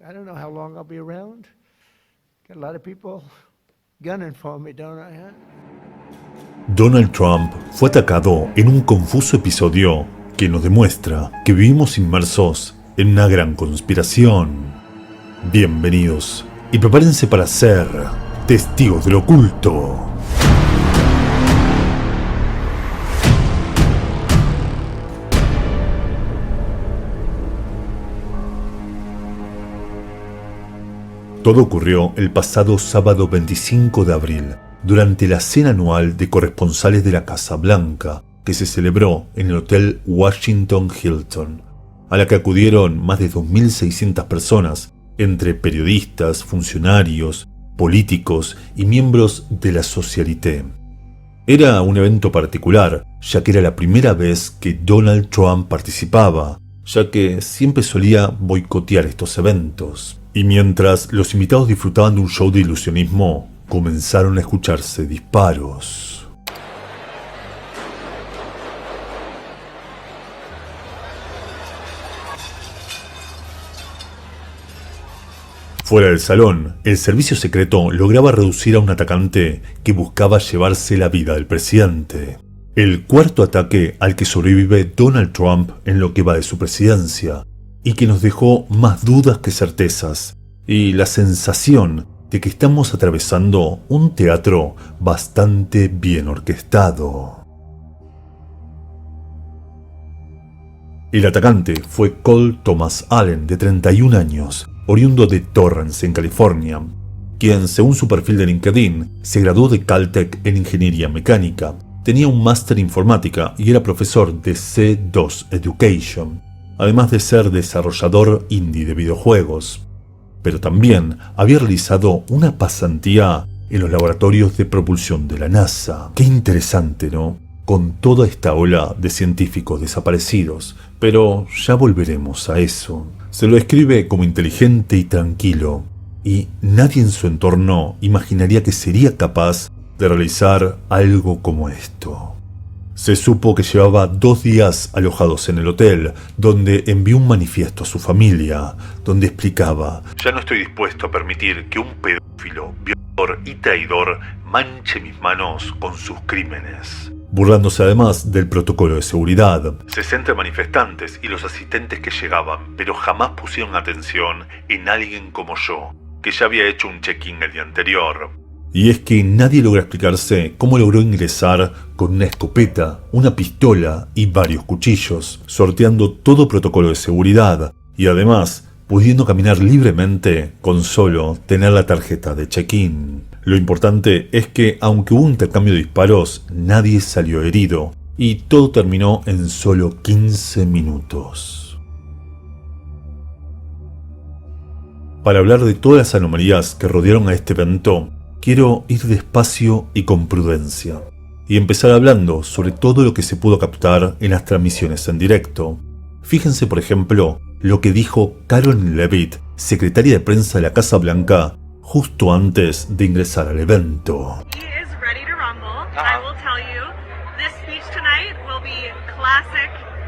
I don't know how long I'll be around. Got a lot of people gunning for me, don't I, huh? Donald Trump fue atacado en un confuso episodio que nos demuestra que vivimos inmersos en una gran conspiración. Bienvenidos y prepárense para ser testigos del oculto. Todo ocurrió el pasado sábado 25 de abril, durante la cena anual de corresponsales de la Casa Blanca, que se celebró en el Hotel Washington Hilton, a la que acudieron más de 2.600 personas, entre periodistas, funcionarios, políticos y miembros de la socialité. Era un evento particular, ya que era la primera vez que Donald Trump participaba, ya que siempre solía boicotear estos eventos. Y mientras los invitados disfrutaban de un show de ilusionismo, comenzaron a escucharse disparos. Fuera del salón, el servicio secreto lograba reducir a un atacante que buscaba llevarse la vida del presidente. El cuarto ataque al que sobrevive Donald Trump en lo que va de su presidencia, y que nos dejó más dudas que certezas, y la sensación de que estamos atravesando un teatro bastante bien orquestado. El atacante fue Cole Thomas Allen, de 31 años, oriundo de Torrance, en California, quien, según su perfil de LinkedIn, se graduó de Caltech en Ingeniería Mecánica, tenía un máster en informática y era profesor de C2 Education, además de ser desarrollador indie de videojuegos. Pero también había realizado una pasantía en los laboratorios de propulsión de la NASA. Qué interesante, ¿no? Con toda esta ola de científicos desaparecidos, pero ya volveremos a eso. Se lo describe como inteligente y tranquilo, y nadie en su entorno imaginaría que sería capaz de realizar algo como esto. Se supo que llevaba 2 días alojados en el hotel, donde envió un manifiesto a su familia, donde explicaba: «Ya no estoy dispuesto a permitir que un pedófilo, violador y traidor manche mis manos con sus crímenes», burlándose además del protocolo de seguridad. 60 manifestantes y los asistentes que llegaban, pero jamás pusieron atención en alguien como yo, que ya había hecho un check-in el día anterior. Y es que nadie logra explicarse cómo logró ingresar con una escopeta, una pistola y varios cuchillos, sorteando todo protocolo de seguridad y además pudiendo caminar libremente con solo tener la tarjeta de check-in. Lo importante es que, aunque hubo un intercambio de disparos, nadie salió herido y todo terminó en solo 15 minutos. Para hablar de todas las anomalías que rodearon a este evento, quiero ir despacio y con prudencia, y empezar hablando sobre todo lo que se pudo captar en las transmisiones en directo. Fíjense, por ejemplo, lo que dijo Caroline Leavitt, secretaria de prensa de la Casa Blanca, justo antes de ingresar al evento.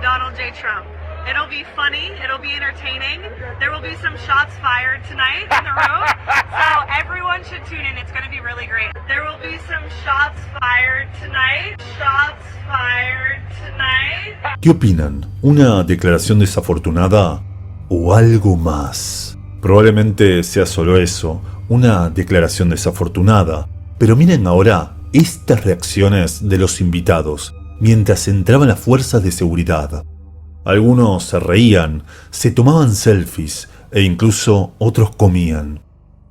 Donald J. Trump. It'll be funny, it'll be entertaining. There will be some shots fired tonight in the room. So everyone should tune in. It's going to be really great. There will be some shots fired tonight. Shots fired tonight. ¿Qué opinan? ¿Una declaración desafortunada o algo más? Probablemente sea solo eso, una declaración desafortunada. Pero miren ahora estas reacciones de los invitados mientras entraban las fuerzas de seguridad. Algunos se reían, se tomaban selfies e incluso otros comían.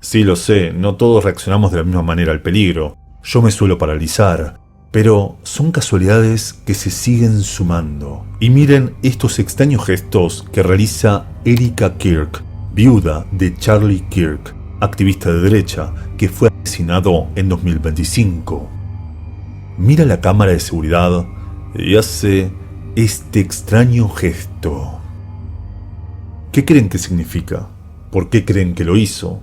Sí, lo sé, no todos reaccionamos de la misma manera al peligro. Yo me suelo paralizar, pero son casualidades que se siguen sumando. Y miren estos extraños gestos que realiza Erika Kirk, viuda de Charlie Kirk, activista de derecha que fue asesinado en 2025. Mira la cámara de seguridad y hace este extraño gesto. ¿Qué creen que significa? ¿Por qué creen que lo hizo?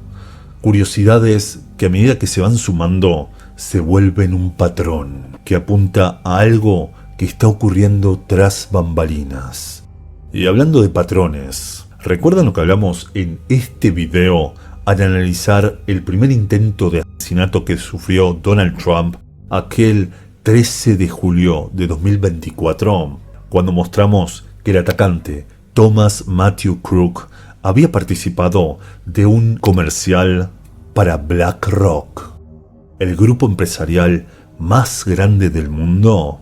Curiosidades que a medida que se van sumando se vuelven un patrón que apunta a algo que está ocurriendo tras bambalinas. Y hablando de patrones, ¿Recuerdan lo que hablamos en este video al analizar el primer intento de asesinato que sufrió Donald Trump aquel 13 de julio de 2024? Cuando mostramos que el atacante Thomas Matthew Crook había participado de un comercial para BlackRock, el grupo empresarial más grande del mundo.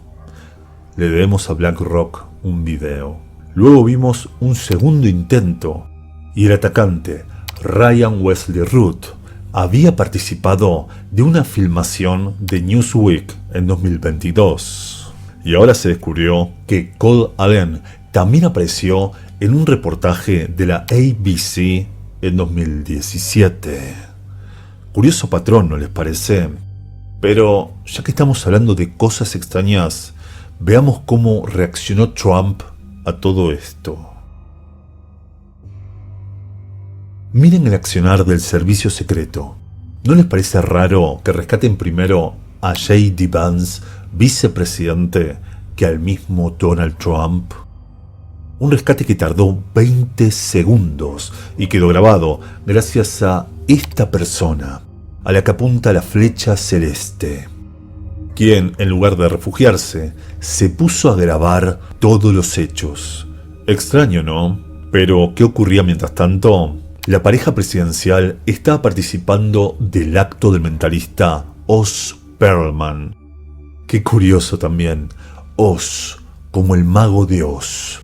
Le debemos a BlackRock un video. Luego vimos un segundo intento y el atacante Ryan Wesley Root había participado de una filmación de Newsweek en 2022. Y ahora se descubrió que Cole Allen también apareció en un reportaje de la ABC en 2017. Curioso patrón, ¿no les parece? Pero ya que estamos hablando de cosas extrañas, veamos cómo reaccionó Trump a todo esto. Miren el accionar del servicio secreto. ¿No les parece raro que rescaten primero a J.D. Vance, vicepresidente, que al mismo Donald Trump? Un rescate que tardó 20 segundos y quedó grabado gracias a esta persona, a la que apunta la flecha celeste, quien, en lugar de refugiarse, se puso a grabar todos los hechos. Extraño, ¿no? Pero, ¿qué ocurría mientras tanto? La pareja presidencial estaba participando del acto del mentalista Oz Perlman. Qué curioso también, Oz, como el mago de Oz.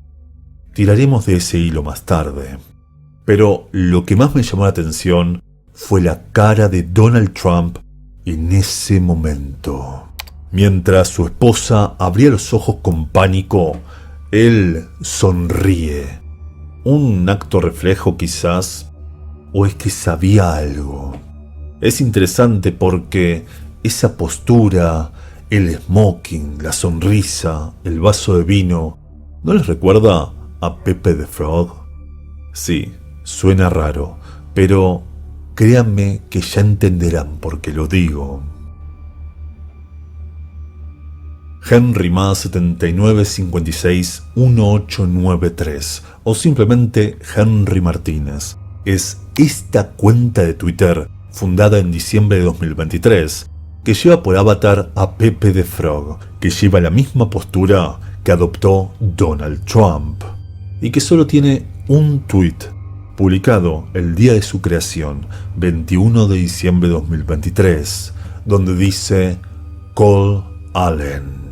Tiraremos de ese hilo más tarde. Pero lo que más me llamó la atención fue la cara de Donald Trump en ese momento. Mientras su esposa abría los ojos con pánico, él sonríe. ¿Un acto reflejo quizás? ¿O es que sabía algo? Es interesante porque esa postura, el smoking, la sonrisa, el vaso de vino, ¿no les recuerda a Pepe the Frog? Sí, suena raro, pero créanme que ya entenderán por qué lo digo. Henry Ma 79561893 o simplemente Henry Martínez es esta cuenta de Twitter fundada en diciembre de 2023 que lleva por avatar a Pepe the Frog, que lleva la misma postura que adoptó Donald Trump y que solo tiene un tweet publicado el día de su creación, 21 de diciembre de 2023, donde dice Cole Allen.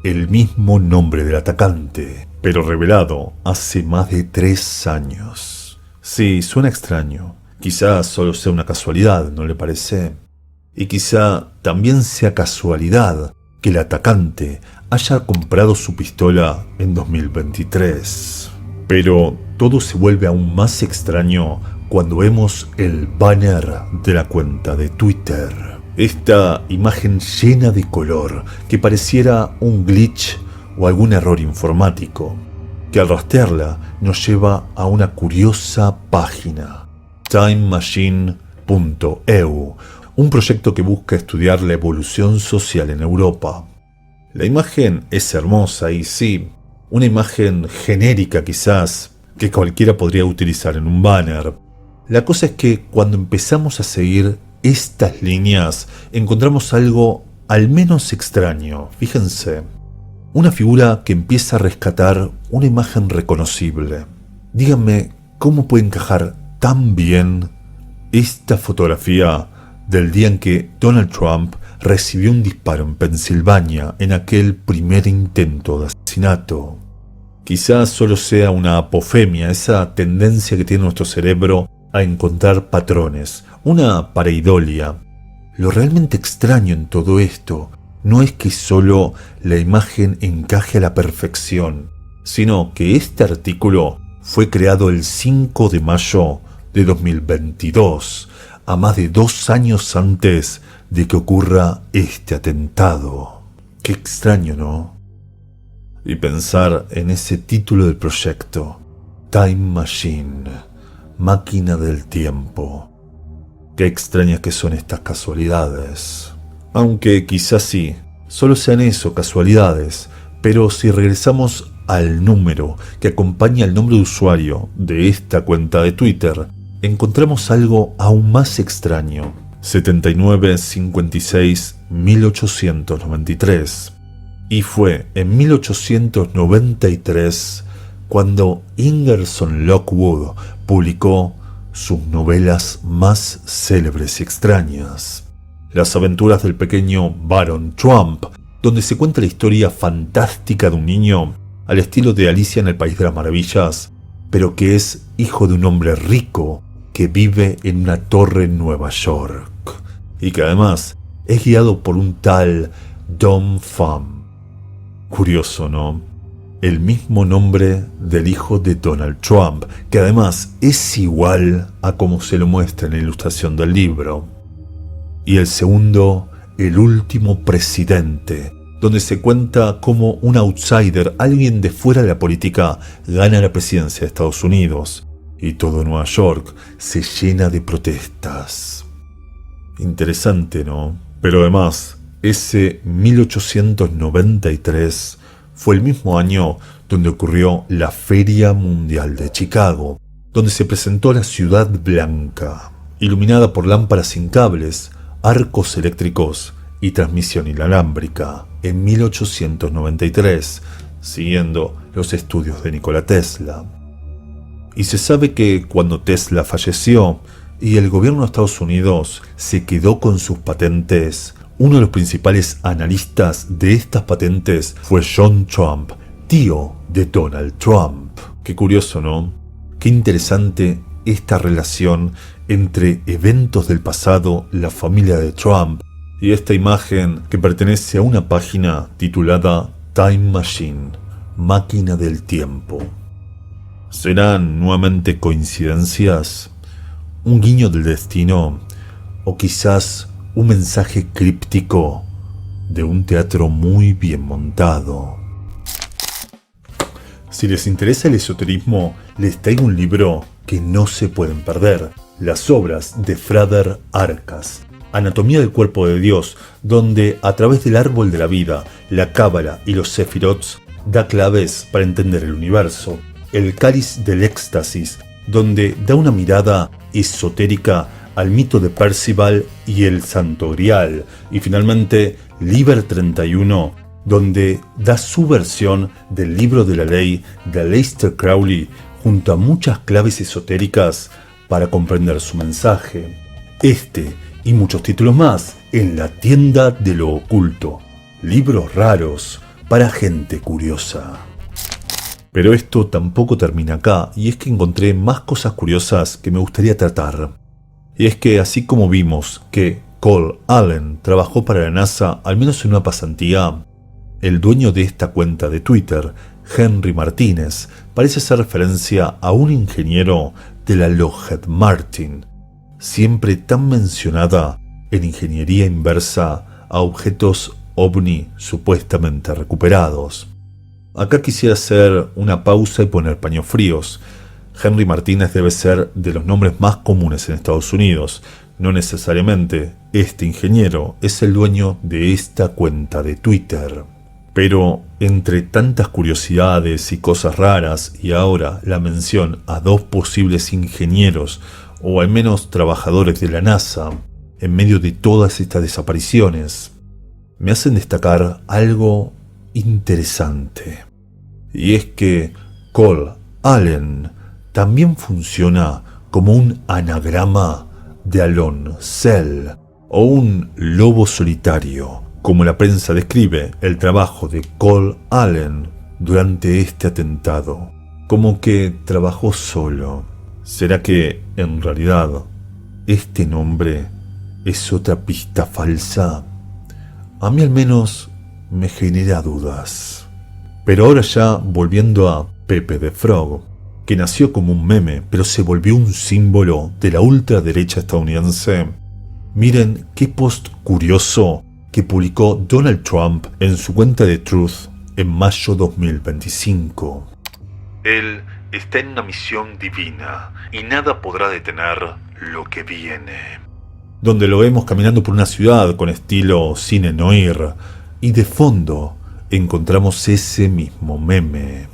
El mismo nombre del atacante, pero revelado hace más de 3 años. Sí, suena extraño. Quizá solo sea una casualidad, ¿no le parece? Y quizá también sea casualidad que el atacante haya comprado su pistola en 2023. Pero todo se vuelve aún más extraño cuando vemos el banner de la cuenta de Twitter. Esta imagen llena de color que pareciera un glitch o algún error informático, que al rastrearla nos lleva a una curiosa página, timemachine.eu, un proyecto que busca estudiar la evolución social en Europa. La imagen es hermosa y sí, una imagen genérica quizás, que cualquiera podría utilizar en un banner. La cosa es que cuando empezamos a seguir estas líneas encontramos algo al menos extraño. Fíjense, una figura que empieza a rescatar una imagen reconocible. Díganme cómo puede encajar tan bien esta fotografía del día en que Donald Trump recibió un disparo en Pensilvania en aquel primer intento de asesinato. Quizás solo sea una apofemia, esa tendencia que tiene nuestro cerebro a encontrar patrones, una pareidolia. Lo realmente extraño en todo esto no es que solo la imagen encaje a la perfección, sino que este artículo fue creado el 5 de mayo de 2022, a más de 2 años antes de que ocurra este atentado. Qué extraño, ¿no? Y pensar en ese título del proyecto, Time Machine, máquina del tiempo. Qué extrañas que son estas casualidades. Aunque quizás sí, solo sean eso, casualidades, pero si regresamos al número que acompaña el nombre de usuario de esta cuenta de Twitter, encontramos algo aún más extraño. 7956-1893. Y fue en 1893 cuando Ingerson Lockwood publicó sus novelas más célebres y extrañas. Las aventuras del pequeño Baron Trump, donde se cuenta la historia fantástica de un niño al estilo de Alicia en el País de las Maravillas, pero que es hijo de un hombre rico que vive en una torre en Nueva York y que además es guiado por un tal Dom Pham. Curioso, ¿no? El mismo nombre del hijo de Donald Trump, que además es igual a como se lo muestra en la ilustración del libro. Y el segundo, El último presidente, donde se cuenta cómo un outsider, alguien de fuera de la política, gana la presidencia de Estados Unidos y todo Nueva York se llena de protestas. Interesante, ¿no? Pero además, ese 1893 fue el mismo año donde ocurrió la Feria Mundial de Chicago, donde se presentó la Ciudad Blanca, iluminada por lámparas sin cables, arcos eléctricos y transmisión inalámbrica, en 1893, siguiendo los estudios de Nikola Tesla. Y se sabe que cuando Tesla falleció y el gobierno de Estados Unidos se quedó con sus patentes, uno de los principales analistas de estas patentes fue John Trump, tío de Donald Trump. Qué curioso, ¿no? Qué interesante esta relación entre eventos del pasado, la familia de Trump, y esta imagen que pertenece a una página titulada Time Machine, Máquina del Tiempo. ¿Serán nuevamente coincidencias? ¿Un guiño del destino? ¿O quizás un mensaje críptico de un teatro muy bien montado? Si les interesa el esoterismo, les traigo un libro que no se pueden perder: las obras de Frater Arcas, Anatomía del Cuerpo de Dios, donde a través del árbol de la vida, la cábala y los sefirots da claves para entender el universo. El cáliz del éxtasis, donde da una mirada esotérica al mito de Percival y el Santo Grial. Y finalmente, Liber 31, donde da su versión del libro de la ley de Aleister Crowley, junto a muchas claves esotéricas para comprender su mensaje. Este y muchos títulos más en la tienda de lo oculto. Libros raros para gente curiosa. Pero esto tampoco termina acá, y es que encontré más cosas curiosas que me gustaría tratar. Y es que así como vimos que Cole Allen trabajó para la NASA, al menos en una pasantía, el dueño de esta cuenta de Twitter, Henry Martínez, parece hacer referencia a un ingeniero de la Lockheed Martin, siempre tan mencionada en ingeniería inversa a objetos ovni supuestamente recuperados. Acá quisiera hacer una pausa y poner paños fríos. Henry Martínez debe ser de los nombres más comunes en Estados Unidos. No necesariamente este ingeniero es el dueño de esta cuenta de Twitter. Pero entre tantas curiosidades y cosas raras, y ahora la mención a dos posibles ingenieros, o al menos trabajadores de la NASA, en medio de todas estas desapariciones, me hacen destacar algo interesante. Y es que Cole Allen también funciona como un anagrama de Alon Sel, o un lobo solitario, como la prensa describe el trabajo de Cole Allen durante este atentado, como que trabajó solo. ¿Será que, en realidad, este nombre es otra pista falsa? A mí al menos me genera dudas. Pero ahora ya volviendo a Pepe the Frog, que nació como un meme, pero se volvió un símbolo de la ultraderecha estadounidense. Miren qué post curioso que publicó Donald Trump en su cuenta de Truth en mayo 2025. Él está en una misión divina y nada podrá detener lo que viene. Donde lo vemos caminando por una ciudad con estilo cine noir y de fondo encontramos ese mismo meme.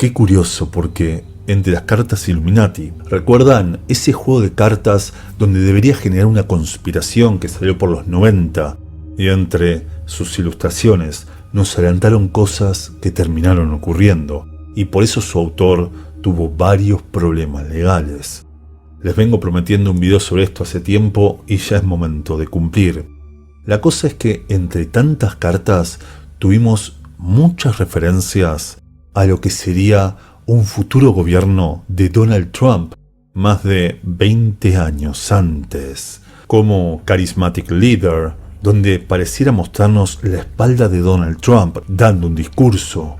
Qué curioso, porque entre las cartas Illuminati, ¿recuerdan ese juego de cartas donde debería generar una conspiración que salió por los 90? Y entre sus ilustraciones nos adelantaron cosas que terminaron ocurriendo, y por eso su autor tuvo varios problemas legales. Les vengo prometiendo un video sobre esto hace tiempo y ya es momento de cumplir. La cosa es que entre tantas cartas tuvimos muchas referencias a lo que sería un futuro gobierno de Donald Trump más de 20 años antes, como Charismatic Leader, donde pareciera mostrarnos la espalda de Donald Trump dando un discurso,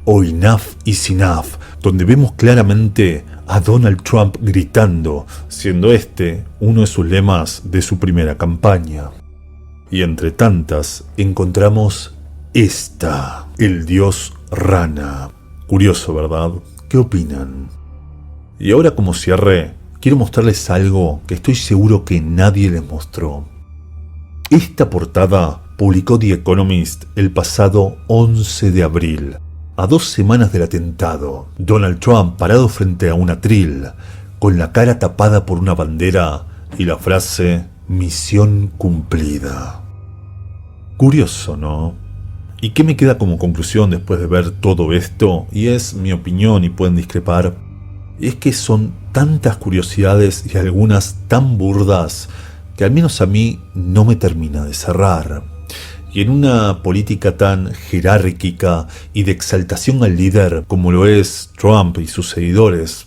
o Enough is Enough, donde vemos claramente a Donald Trump gritando, siendo este uno de sus lemas de su primera campaña. Y entre tantas encontramos esta, el dios rana. Curioso, ¿verdad? ¿Qué opinan? Y ahora, como cierre, quiero mostrarles algo que estoy seguro que nadie les mostró. Esta portada publicó The Economist el pasado 11 de abril, a 2 semanas del atentado. Donald Trump parado frente a un atril, con la cara tapada por una bandera y la frase "Misión cumplida". Curioso, ¿no? ¿Y qué me queda como conclusión después de ver todo esto? Y es mi opinión y pueden discrepar. Es que son tantas curiosidades y algunas tan burdas que al menos a mí no me termina de cerrar. Y en una política tan jerárquica y de exaltación al líder como lo es Trump y sus seguidores,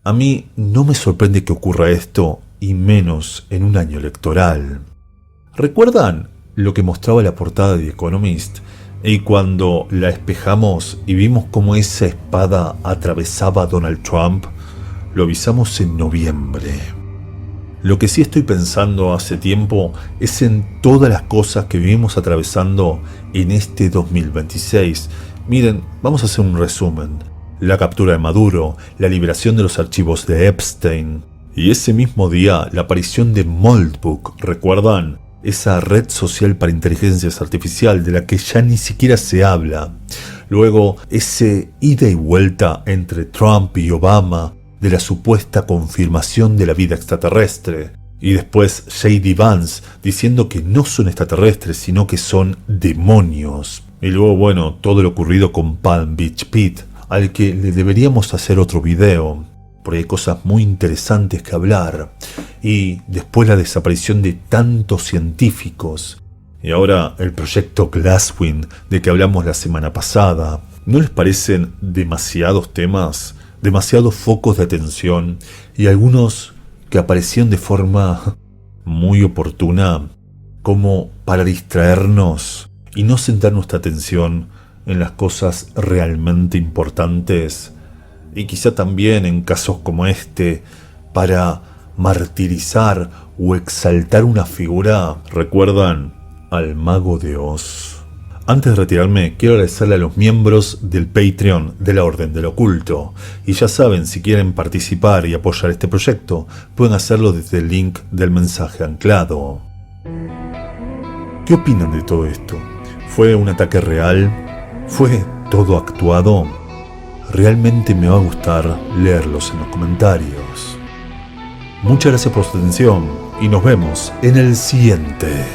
a mí no me sorprende que ocurra esto, y menos en un año electoral. ¿Recuerdan lo que mostraba la portada de The Economist? Y cuando la espejamos y vimos cómo esa espada atravesaba a Donald Trump, lo avisamos en noviembre. Lo que sí estoy pensando hace tiempo es en todas las cosas que vivimos atravesando en este 2026. Miren, vamos a hacer un resumen. La captura de Maduro, la liberación de los archivos de Epstein, y ese mismo día la aparición de Moldbook, ¿recuerdan? Esa red social para inteligencias artificial de la que ya ni siquiera se habla. Luego, ese ida y vuelta entre Trump y Obama de la supuesta confirmación de la vida extraterrestre. Y después J.D. Vance diciendo que no son extraterrestres, sino que son demonios. Y luego, bueno, todo lo ocurrido con Palm Beach Pete, al que le deberíamos hacer otro video, porque hay cosas muy interesantes que hablar. Y después la desaparición de tantos científicos. Y ahora el proyecto Glasswing, de que hablamos la semana pasada. ¿No les parecen demasiados temas? Demasiados focos de atención, y algunos que aparecían de forma muy oportuna, como para distraernos y no centrar nuestra atención en las cosas realmente importantes? Y quizá también en casos como este, para martirizar o exaltar una figura. ¿Recuerdan al Mago de Oz? Antes de retirarme, quiero agradecerle a los miembros del Patreon de la Orden del Oculto. Y ya saben, si quieren participar y apoyar este proyecto, pueden hacerlo desde el link del mensaje anclado. ¿Qué opinan de todo esto? ¿Fue un ataque real? ¿Fue todo actuado? Realmente me va a gustar leerlos en los comentarios. Muchas gracias por su atención y nos vemos en el siguiente.